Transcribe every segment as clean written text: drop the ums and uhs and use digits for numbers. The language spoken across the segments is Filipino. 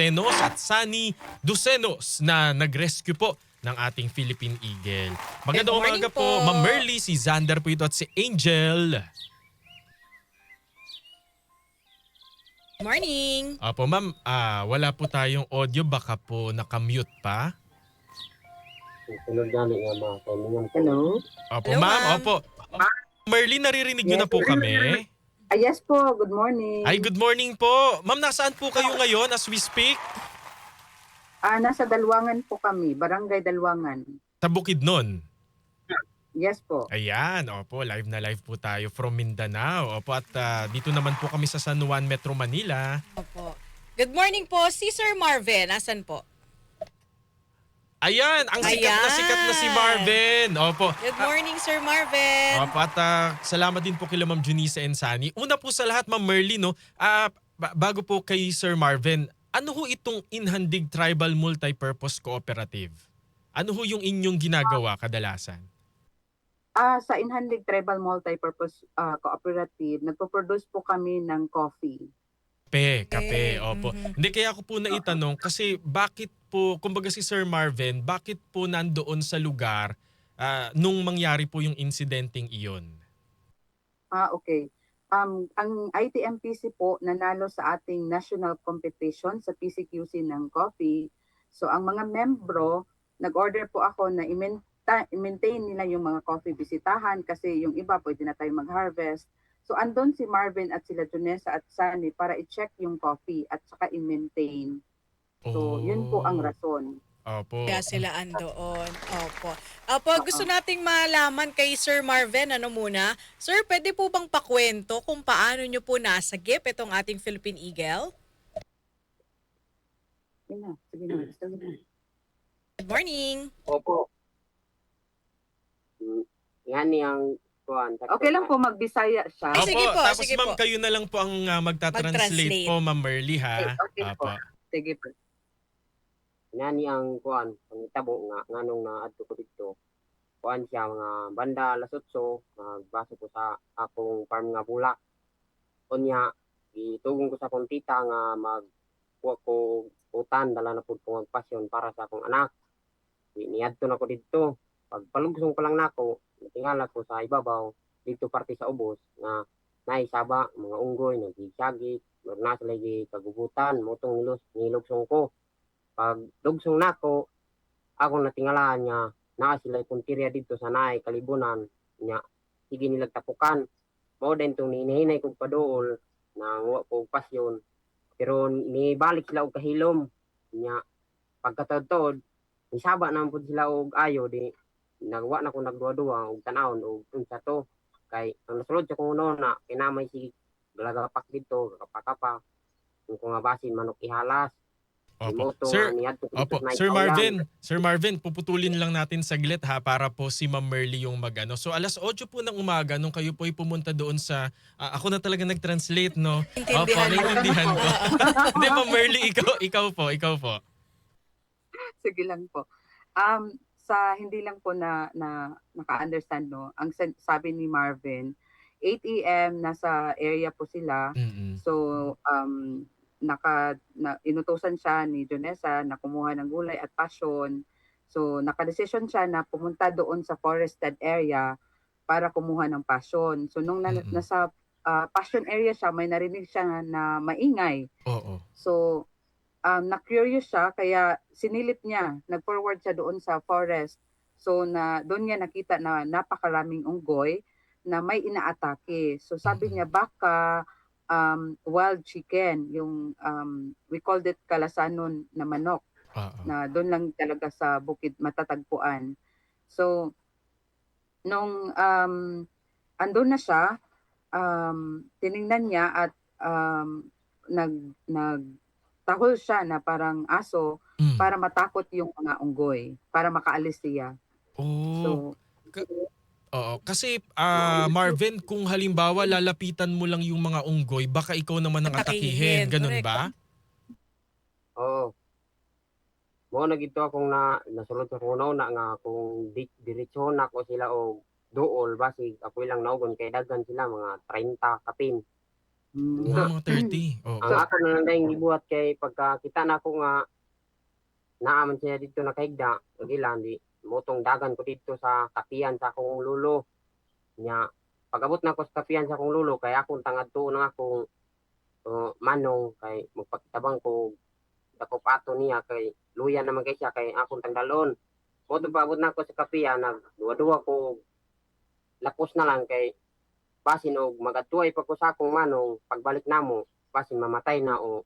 Dusenos at Sunny Dusenos na nag-rescue po ng ating Philippine Eagle. Magandang Good morning umaga po, po. Ma'am Merly, si Xander po ito at si Angel. Morning! Opo ma'am, wala po tayong audio, baka po nakamute pa. Sunod gani nga mga kaibigan. Hello? Opo Hello, ma'am, ma'am. opo. Merly, naririnig niyo Yes. na po kami? Yes po, good morning. Ay, good morning po. Ma'am, nasaan po kayo ngayon as we speak? Nasa Dalwangan po kami, Barangay Dalwangan. Sa Bukidnon. Yes po. Ayan, opo, live na live po tayo from Mindanao. Opo, at dito naman po kami sa San Juan, Metro Manila. Opo. Good morning po, si Sir Marvin. Asan po? Ayan, ang sikat na si Marvin. Opo. Good morning, Sir Marvin. Opo, at salamat din po kila Ma'am Junice and Sunny. Una po sa lahat, Ma'am Merly, no, bago po kay Sir Marvin, ano ho itong Inhandig Tribal Multipurpose Cooperative? Ano ho yung inyong ginagawa kadalasan? Sa Inhandig Tribal Multipurpose Cooperative, nagpo-produce po kami ng coffee. Kape, opo. Hindi, kaya ako po naitanong kasi bakit po, kumbaga si Sir Marvin, bakit po nandoon sa lugar nung mangyari po yung insidenteng iyon? Okay. Ang ITMPC po nanalo sa ating national competition sa PCQC ng coffee. So ang mga membro, nag-order po ako na i-maintain nila yung mga coffee bisitahan kasi yung iba pwede na tayo mag-harvest. So andun si Marvin at sila Junessa at Sunny para i-check yung coffee at saka i-maintain. So yun po ang rason. Opo. Kaya sila andoon. Opo. Opo, gusto nating malaman kay Sir Marvin, ano muna? Sir, pwede po bang pakwento kung paano nyo po nasagip itong ating Philippine Eagle? Sige na, sige na. Sige na. Good morning! Opo. Yan ang kuan. Okay lang po, magbisaya siya. Ay, sige po, Tapos sige ma'am, po. kayo na lang po ang magta-translate Mag-translate. po, Ma'am Merly, ha? Okay po. Opo. Sige po. Yan ang kuan. Ang tabo nga nganong na adto ko dito. Kuan siya mga banda lasotso, nagbaso ko sa akong farm nga bulak. Unya itugong ko sa akong tita nga magkuha ko utan dala na pud ko pasyon para sa akong anak. Niadto na ko dito. Pagpalugsong pa lang nako, natingala ko sa ibabaw dito parte sa ubos nga naisaba mga unggoy nagisyagi, na sila kagubutan, motong nilugsong ko. Pag lugsong nako, ako natingalaan niya na sila puntirya dito sa naay kalibunan niya. Sige nilang tapukan. Mao din itong hinahinay kong padool na nguwa ko pasyon. Pero nibalik sila og kahilom niya. Pagkatod-tod, nisaba naman po sila og ayo di nagwa na ko nagduwa-duwa og tanawon og unsa to. Kay ang nasulod sa kung na kinamay si galagapak dito, kapakapa. Kung nga basin manok ihalas. Opo. Sir Marvin, puputulin lang natin saglit ha para po si Ma'am Merly yung magano. So alas 8 po ng umaga nung kayo po ay pumunta doon sa ako na talaga nag-translate, no. Opo, naiintindihan ko. Hindi, Ma'am Merly, ikaw po. Sige lang po. Sa hindi lang po na naka-understand, no, ang sabi ni Marvin, 8 AM nasa area po sila. Mm-mm. So inutusan siya ni Junessa na kumuha ng gulay at passion. So nakadesisyon siya na pumunta doon sa forested area para kumuha ng passion. So nung nasa passion area siya, may narinig siya na maingay. Oo. So na-curious siya kaya sinilip niya, nag-forward siya doon sa forest. So doon niya nakita na napakaraming unggoy na may inaatake. So sabi niya baka wild chicken, yung we called it kalasanon na manok. Na doon lang talaga sa bukid matatagpuan. So nung andun na siya, tiningnan niya at nagtahol siya na parang aso para matakot yung mga unggoy, para makaalis siya. Oh. Oo, kasi Marvin, kung halimbawa lalapitan mo lang yung mga unggoy, baka ikaw naman ang atakihin, ganun ba? Oo. Mo na gito akong nasulod sa kuno na nga kung diretso na ko sila o duol basig ako ilang naugon kay daghan sila mga 30 kapin. Mm. Nga, Mga 30. Oo. ang ako na lang dahil gibuhat kay pagka kita na ko nga naaman siya dito nakahigda, ang ilan di motong dagan ko dito sa kapian sa akong lulo. Nya pag-abot na ko sa kapian sa akong lulo kay akong tangad tuon ng akong manong kay magpakitabang ko dako pato niya kay luya naman kay siya kay akong tangdalon. Moto paabot na ko sa kapian nag duwa-duwa ko lapos na lang kay basin og magatuay pa ko sa akong manong pagbalik namo basin mamatay na o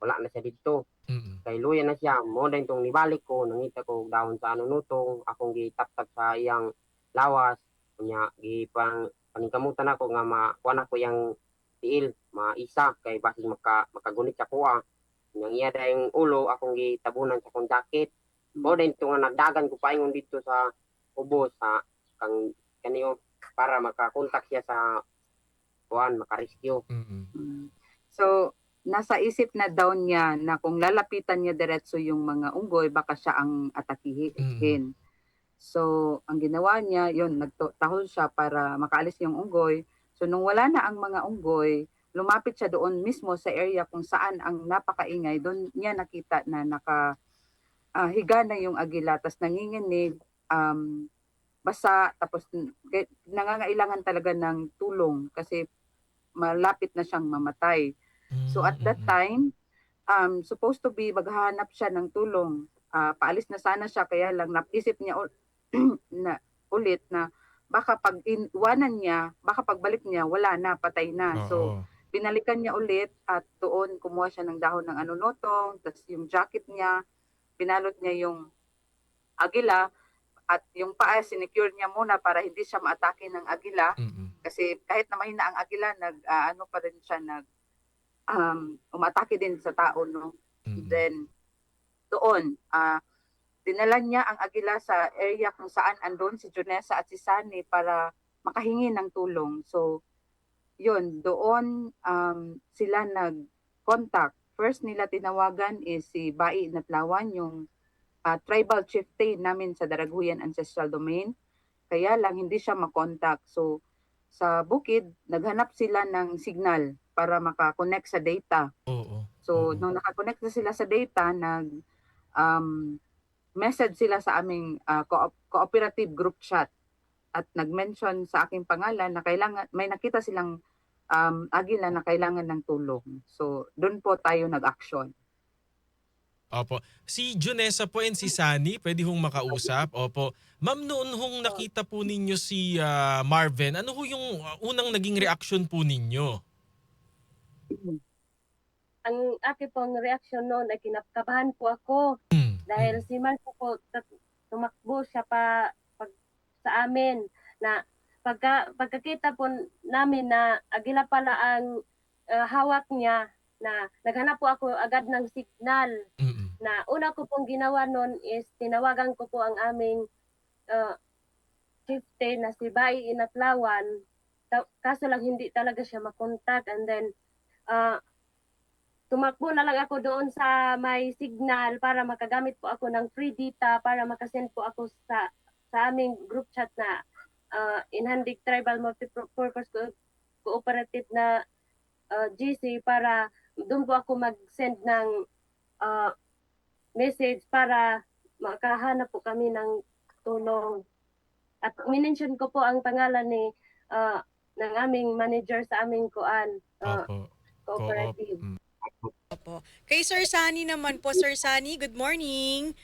wala na siya dito. Mm. Kay luya na siya mo din tong nibalik ko nangita ko og dahon sa anunutong akong gitaptap sa iyang lawas nya gipang paningkamutan ako nga makuha ko yang tiil maisa kay basin makagunit sa kuha yang iya dayong ulo akong gitabunan sa akong jacket mo din to nga nagdagan ko paingon dito sa ubos sa kang kaniyo para makakontak siya sa kuan makarescue. Mm. Mm. So, nasa isip na daw niya na kung lalapitan niya diretso yung mga unggoy, baka siya ang atakihin. So, ang ginawa niya, yun, nagtahol siya para makaalis yung unggoy. So, nung wala na ang mga unggoy, lumapit siya doon mismo sa area kung saan ang napakaingay. Doon niya nakita na higa na yung agila, tas nanginginig, basa, tapos nangangailangan talaga ng tulong kasi malapit na siyang mamatay. So at that time, supposed to be maghahanap siya ng tulong. Paalis na sana siya kaya lang naisip niya na ulit na baka pag iwanan niya, baka pagbalik niya wala na, patay na. So Oo. binalikan niya ulit at doon kumuha siya ng dahon ng anunotong, tapos yung jacket niya, pinalot niya yung agila at yung paa sinecure niya muna para hindi siya maatake ng agila Mm. kasi kahit na mahina ang agila ano pa rin siya umatake din sa tao no. Mm. Then doon dinala niya ang agila sa area kung saan andon si Junessa at si Sunny para makahingi ng tulong. So yun doon sila nag-contact. First nila tinawagan is si Bai Natlawan, yung tribal chieftain namin sa Daraguyan Ancestral Domain. Kaya lang hindi siya makontak. So sa bukid, naghanap sila ng signal para makakonect sa data. Oo. So Oo. nung nakakonect na sila sa data, message sila sa aming cooperative group chat at nag-mention sa aking pangalan na kailangan may nakita silang agila na kailangan ng tulong. So doon po tayo nag-action. Opo. Si Junessa po and si Sunny, pwede hong makausap. Opo. Ma'am, noon hong nakita po ninyo si Marvin, ano ho yung unang naging reaksyon po ninyo? Ang aking pong reaksyon noon ay kinakabahan po ako dahil si Marco po tumakbo siya sa amin na pagkakita po namin na agila pala ang hawak niya na naghanap po ako agad ng signal Mm. na una ko pong ginawa noon is tinawagan ko po ang aming chieftain na si Bai Inatlawan kaso lang hindi talaga siya makontak and then tumakbo na lang ako doon sa may signal para makagamit po ako ng free data para makasend po ako sa aming group chat na Inhandig Tribal Multipurpose Cooperative na GC para doon po ako mag-send ng message para makahanap po kami ng tulong. At minention ko po ang pangalan ng aming manager sa aming Opo. cooperative. Opo. Kay Sir Sunny naman po, Sir Sunny, good morning.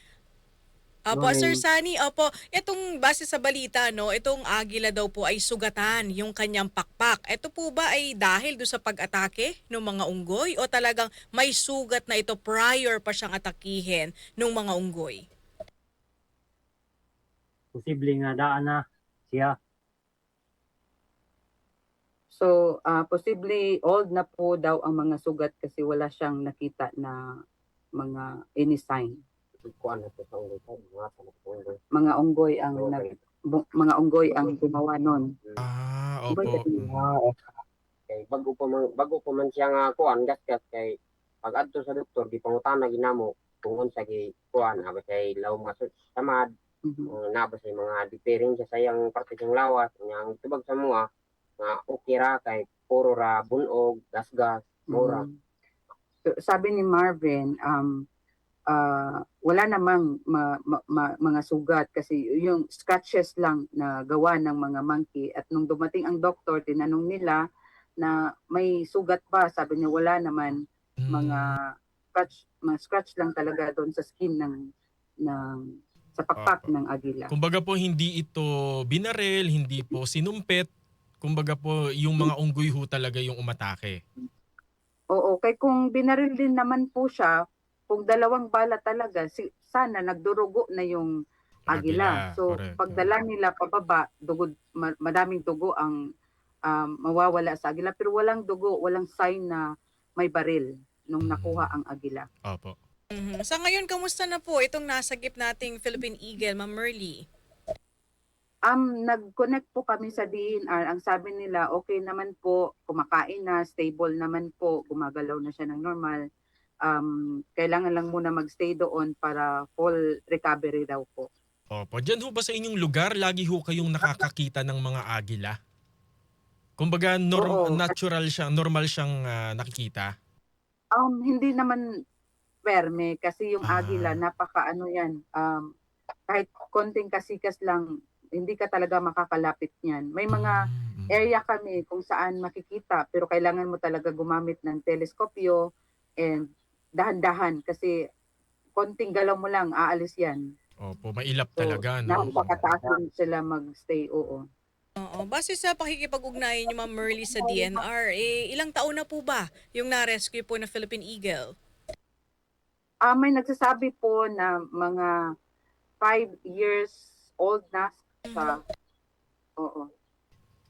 Opo, Morning. Sir Sunny, opo, itong base sa balita, no, itong agila daw po ay sugatan yung kanyang pakpak. Ito po ba ay dahil do sa pag-atake ng mga unggoy o talagang may sugat na ito prior pa siyang atakihin ng mga unggoy? Posible nga daan na siya. So, possibly old na po daw ang mga sugat kasi wala siyang nakita na mga any sign. Kuan na to sa unggoy mga sa unggoy. Mga unggoy ang mga unggoy ang gumawa nun. Opo. Kay bago pa man siya nga kuan gasgas kay pag adto sa doktor di pangutana ginamo kung unsa gi kuan aba kay law mga samad naba sa mga diferensya sa iyang parte ng lawas yang tubag sa mua nga okay ra kay puro ra bunog, gasgas, mura. Mm. So, sabi ni Marvin, wala namang mga sugat kasi yung scratches lang na gawa ng mga monkey. At nung dumating ang doktor, tinanong nila na may sugat ba? Sabi niya wala naman, mga mga scratch lang talaga doon sa skin ng sa pakpak Opo. ng agila. Kumbaga po hindi ito binaril, hindi po sinumpet. Kumbaga po yung mga unggoy ho talaga yung umatake. Oo, kay kung binaril din naman po siya, kung dalawang bala talaga, sana nagdurugo na yung agila. So, Correct. pagdala nila pababa, madaming dugo ang mawawala sa agila. Pero walang dugo, walang sign na may baril nung nakuha ang agila. Opo. Sa ngayon, kamusta na po itong nasagip nating Philippine Eagle, Ma'am Merly? Nag-connect po kami sa DNR. Ang sabi nila, okay naman po, kumakain na, stable naman po, gumagalaw na siya ng normal. Kailangan lang muna magstay doon para full recovery daw po. Opo. Diyan ho ba sa inyong lugar, lagi ho kayong nakakakita ng mga agila? Kumbaga Oo. natural siya, normal siyang nakikita? Hindi naman perme kasi yung agila, Ah. napaka-ano yan, kahit konting kasikas lang, hindi ka talaga makakalapit niyan. May mga area kami kung saan makikita pero kailangan mo talaga gumamit ng teleskopyo and dahan-dahan kasi konting galaw mo lang, aalis yan. Opo, mailap So, talaga, no? napakataas din sila magstay, oo. Oo. Base sa pakikipag-ugnayan niyo, Ma'am Merly, sa DNR, ilang taon na po ba yung na-rescue po na Philippine Eagle? May nagsasabi po na mga 5 years old na siya. Oo.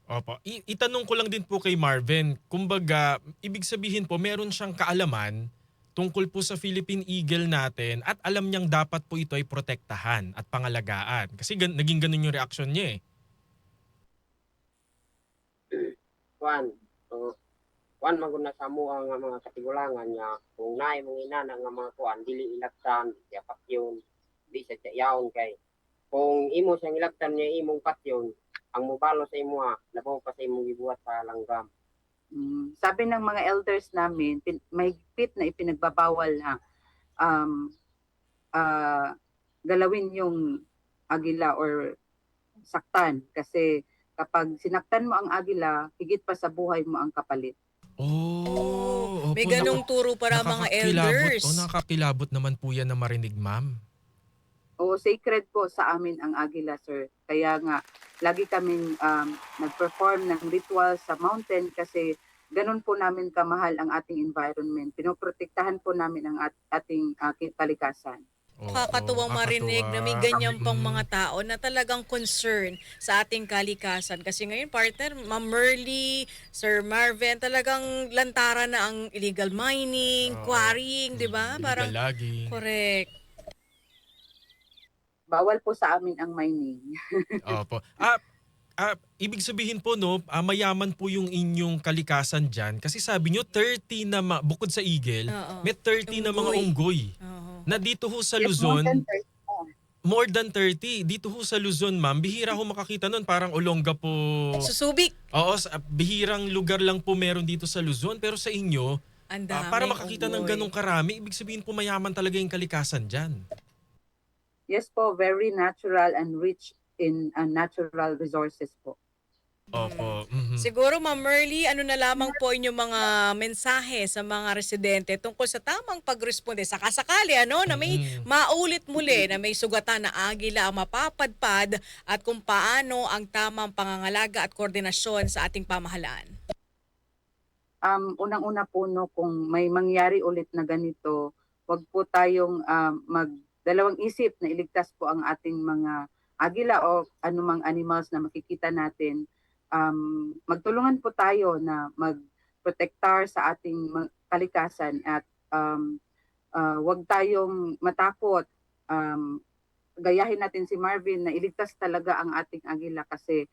Opo. Itanong ko lang din po kay Marvin, kumbaga, ibig sabihin po, meron siyang kaalaman tungkol po sa Philippine Eagle natin at alam niyang dapat po ito ay protektahan at pangalagaan. Kasi naging ganun yung reaksyon niya eh. Kuan, kuan maguna sa mo ang mga katigulangan niya. Kung naay mga inana nga mga kuan, dili ilaktan, ya patyon, di sa yaon kay. Kung imo siyang ilaktan niya imong patyon, ang mubalo sa imo labaw pa sa imong gibuhat sa langgam. Sabi ng mga elders namin, may higpit na ipinagbabawal na um, galawin yung agila or saktan kasi kapag sinaktan mo ang agila, higit pa sa buhay mo ang kapalit. Oh, May opo, ganong turo para mga elders. Nakakakilabot naman po yan na marinig, ma'am. O sacred po sa amin ang agila, sir. Kaya nga, lagi kaming nag-perform ng ritual sa mountain kasi ganun po namin kamahal ang ating environment. Pinoprotektahan po namin ang ating kalikasan. Nakakatuwang marinig na may ganyan pang mga tao na talagang concern sa ating kalikasan. Kasi ngayon, partner, Ma'am Merly, Sir Marvin, talagang lantaran na ang illegal mining, quarrying, di ba? Parang, lagi. correct. Bawal po sa amin ang mining. Opo. Ibig sabihin po no, mayaman po yung inyong kalikasan dyan kasi sabi nyo 30 na bukod sa eagle, Oo. may 30 na mga unggoy. Oo. Na dito ho sa Yes, Luzon, more than 30. more than 30. Dito ho sa Luzon, ma'am, bihira ho makakita nun. Parang Olonga po. Susubik. Oo, bihirang lugar lang po meron dito sa Luzon. Pero sa inyo, Ang daming para makakita ng unggoy. ganong karami, ibig sabihin po mayaman talaga yung kalikasan dyan. Yes po, very natural and rich in natural resources po. Opo. Siguro, Ma'am Merly, ano na lamang po inyong mga mensahe sa mga residente tungkol sa tamang pagresponde sa kasakali, na may maulit muli na may sugatan na agila ang mapapadpad at kung paano ang tamang pangangalaga at koordinasyon sa ating pamahalaan. Unang-una po no, kung may mangyari ulit na ganito, wag po tayong magdalawang isip na iligtas po ang ating mga agila o anumang animals na makikita natin. Magtulungan po tayo na magprotektar sa ating kalikasan at wag tayong matakot. Gayahin natin si Marvin na iligtas talaga ang ating agila kasi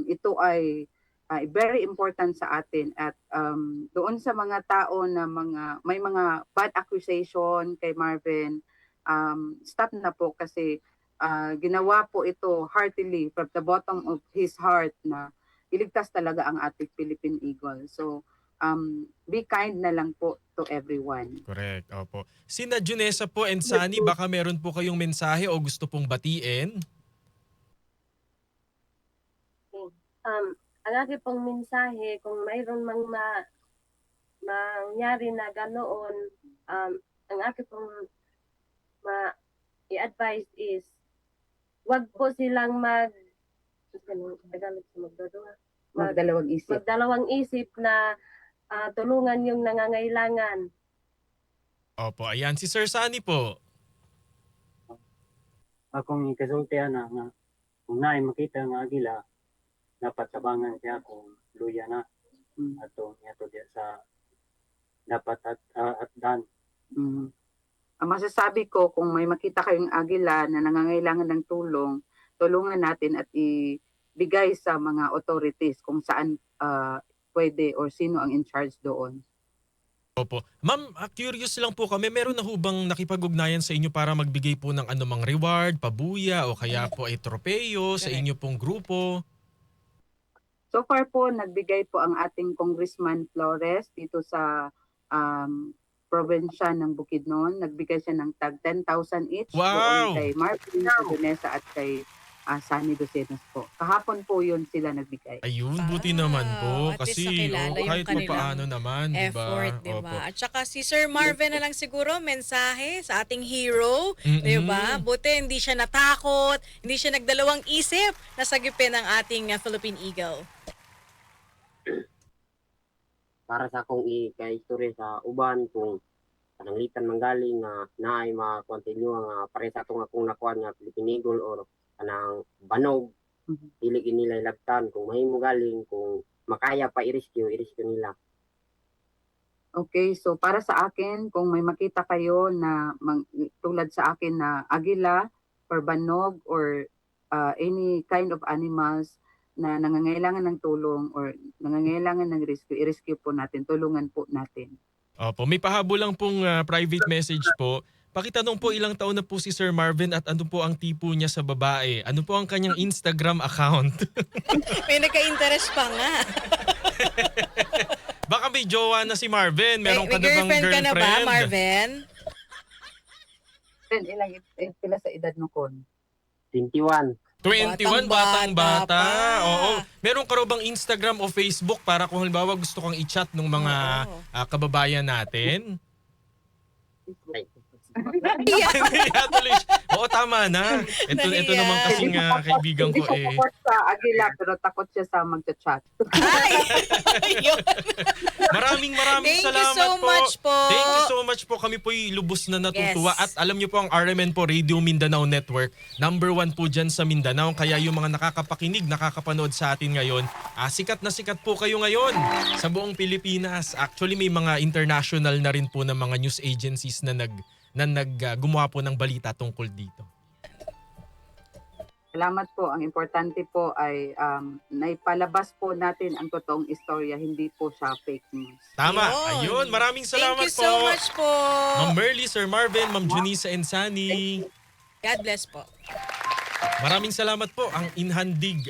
ito ay very important sa atin at doon sa mga tao na may mga bad accusation kay Marvin, stop na po kasi ginawa po ito heartily from the bottom of his heart na iligtas talaga ang ating Philippine Eagle. So be kind na lang po to everyone. Correct. Opo. Sina Junessa po and Sunny, baka meron po kayong mensahe o gusto pong batiin? Ang aking pong mensahe, kung mayroon mang mangyari na ganoon, ang aking pong i-advise is, wag po silang Magdalawang isip. magdalawang isip na tulungan yung nangangailangan. Opo, ayan. Si Sir Sunny po. Akong ikasultihan na nga kung naay makita nga agila, dapat sabangan siya kung luya na ato diya sa dapat at dan. Ang masasabi ko, kung may makita kayong agila na nangangailangan ng tulong, tulungan natin at ibigay sa mga authorities kung saan pwede or sino ang in charge doon. Opo. Ma'am, curious lang po kami, meron na ho bang nakipag-ugnayan sa inyo para magbigay po ng anumang reward, pabuya o kaya po ay tropeyo sa inyo pong grupo? So far po, nagbigay po ang ating Congressman Flores dito sa probinsya ng Bukidnon. Nagbigay siya ng tag 10,000 each Wow! doon kay Marvin, kay Vanessa at kay Sunny Docenas po. Kahapon po yun sila nagbigay. Ayun, buti naman po. At least Kasi nakilala yung kahit kanilang paano naman, di ba? effort, di Opo. ba? At saka si Sir Marvin na lang siguro, mensahe sa ating hero, di ba? Buti hindi siya natakot, hindi siya nagdalawang isip na sagipin ang ating Philippine Eagle. Para sa akong ika-istorya sa uban kung pananglitan manggaling nga naay ma-continue nga pare sa akong nakuha nga Philippine Eagle or kanang banog, dili nila ilagtan kung mahimo galing, kung makaya pa i-rescue nila. Okay, so para sa akin, kung may makita kayo na tulad sa akin na agila or banog or any kind of animals na nangangailangan ng tulong or nangangailangan ng rescue, i-rescue po natin, tulungan po natin. Opo, may pahabol lang pong private message po. Pakitanong po ilang taon na po si Sir Marvin at ano po ang tipo niya sa babae? Ano po ang kanyang Instagram account? May nagka-interest pa nga. Baka may jowa na si Marvin. Meron May ka na bang girlfriend ka na ba, girlfriend? Marvin? Then, pila sa edad mo kon? 21. 21, Batang-bata batang-bata. pa. Oo. Meron ka raw bang Instagram o Facebook para kung halimbawa gusto kang i-chat ng mga kababayan natin? Tuloy siya. Oo, tama na. Ito Nahiya. naman kasing kaibigan ko Hindi siya support sa agila pero takot siya sa magchat-chat. Ay! Yun. Maraming Thank you salamat so much po. Thank you so much po. Kami po'y lubos na natutuwa. Yes. At alam niyo po ang RMN po, Radio Mindanao Network. #1 po dyan sa Mindanao. Kaya yung mga nakakapakinig, nakakapanood sa atin ngayon, sikat na sikat po kayo ngayon sa buong Pilipinas. Actually, may mga international na rin po na mga news agencies na gumawa po ng balita tungkol dito. Salamat po. Ang importante po ay naipalabas po natin ang totoong istorya, hindi po siya fake news. Tama. Yun. Ayun. Maraming salamat Thank you so much po. Ma'am Merly, Sir Marvin, Ma'am Junissa and Sunny. God bless po. Maraming salamat po ang inhandig